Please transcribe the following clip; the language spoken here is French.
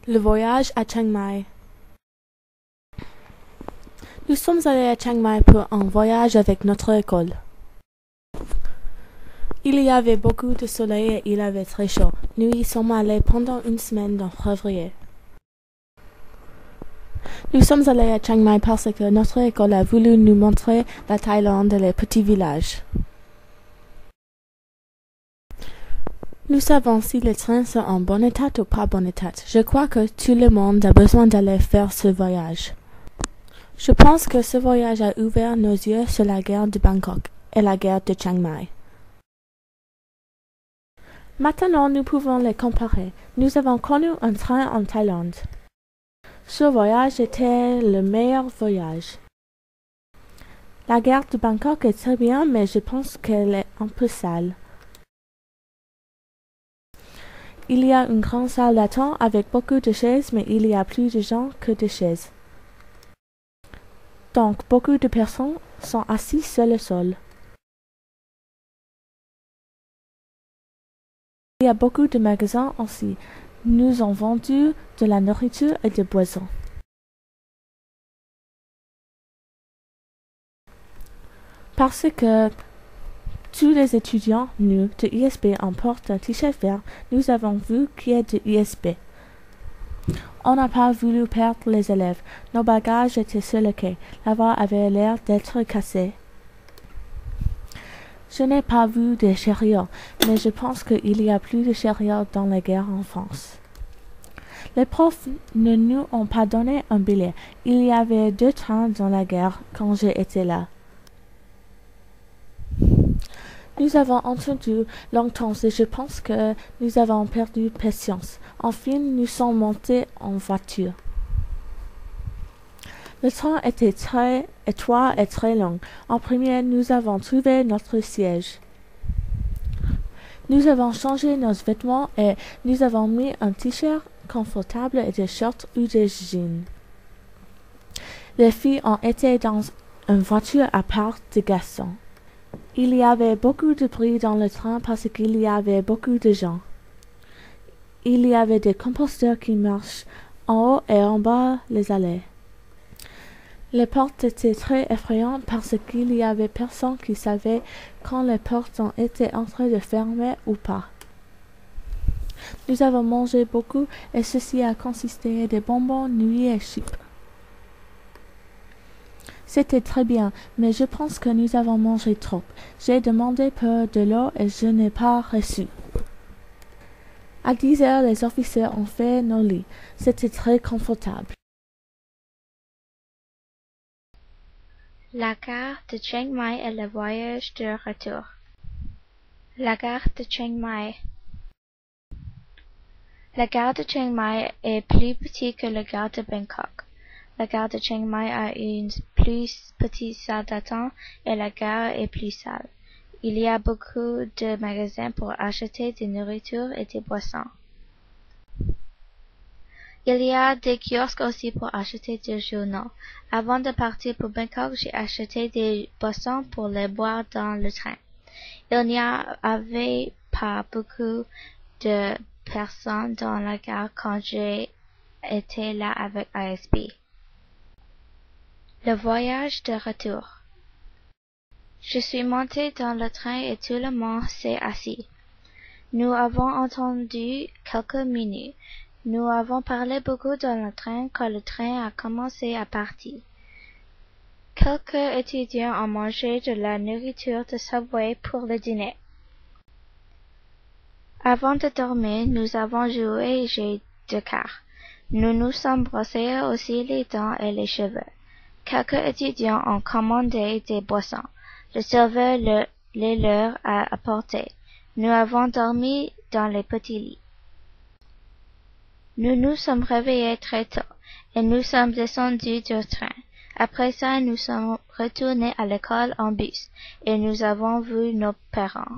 Le voyage à Chiang Mai. Nous sommes allés à Chiang Mai pour un voyage avec notre école. Il y avait beaucoup de soleil et il avait très chaud. Nous y sommes allés pendant une semaine en février. Nous sommes allés à Chiang Mai parce que notre école a voulu nous montrer la Thaïlande et les petits villages. Nous savons si les trains sont en bon état ou pas bon état. Je crois que tout le monde a besoin d'aller faire ce voyage. Je pense que ce voyage a ouvert nos yeux sur la guerre de Bangkok et la guerre de Chiang Mai. Maintenant, nous pouvons les comparer. Nous avons connu un train en Thaïlande. Ce voyage était le meilleur voyage. La gare de Bangkok est très bien, mais je pense qu'elle est un peu sale. Il y a une grande salle d'attente avec beaucoup de chaises, mais il y a plus de gens que de chaises. Donc, beaucoup de personnes sont assises sur le sol. Il y a beaucoup de magasins aussi. Nous ont vendu de la nourriture et des boissons. Parce que tous les étudiants, nous, de ISB, emportent un t-shirt vert, nous avons vu qui est de ISB. On n'a pas voulu perdre les élèves. Nos bagages étaient sur le quai. La voie avait l'air d'être cassée. Je n'ai pas vu de chariots, mais je pense qu'il y a plus de chariots dans la guerre en France. Les profs ne nous ont pas donné un billet. Il y avait 2 trains dans la guerre quand j'ai été là. Nous avons entendu longtemps et je pense que nous avons perdu patience. Enfin, nous sommes montés en voiture. Le train était très étroit et très long. En premier, nous avons trouvé notre siège. Nous avons changé nos vêtements et nous avons mis un t-shirt confortable et des shorts ou des jeans. Les filles ont été dans une voiture à part de garçons. Il y avait beaucoup de bruit dans le train parce qu'il y avait beaucoup de gens. Il y avait des composteurs qui marchent en haut et en bas les allées. Les portes étaient très effrayantes parce qu'il y avait personne qui savait quand les portes ont été en train de fermer ou pas. Nous avons mangé beaucoup et ceci a consisté de bonbons, nouilles et chips. C'était très bien, mais je pense que nous avons mangé trop. J'ai demandé pour de l'eau et je n'ai pas reçu. À 10 heures, les officiers ont fait nos lits. C'était très confortable. La gare de Chiang Mai et le voyage de retour. La gare de Chiang Mai. La gare de Chiang Mai est plus petite que la gare de Bangkok. La gare de Chiang Mai a une plus petite salle d'attente et la gare est plus sale. Il y a beaucoup de magasins pour acheter des nourritures et des boissons. Il y a des kiosques aussi pour acheter des journaux. Avant de partir pour Bangkok, j'ai acheté des boissons pour les boire dans le train. Il n'y avait pas beaucoup de personnes dans la gare quand j'ai été là avec ISB. Le voyage de retour. Je suis monté dans le train et tout le monde s'est assis. Nous avons attendu quelques minutes. Nous avons parlé beaucoup dans le train quand le train a commencé à partir. Quelques étudiants ont mangé de la nourriture de Subway pour le dîner. Avant de dormir, nous avons joué jeu de cartes. Nous nous sommes brossés aussi les dents et les cheveux. Quelques étudiants ont commandé des boissons. Le serveur les leur a apporté. Nous avons dormi dans les petits lits. Nous nous sommes réveillés très tôt et nous sommes descendus du train. Après ça, nous sommes retournés à l'école en bus et nous avons vu nos parents.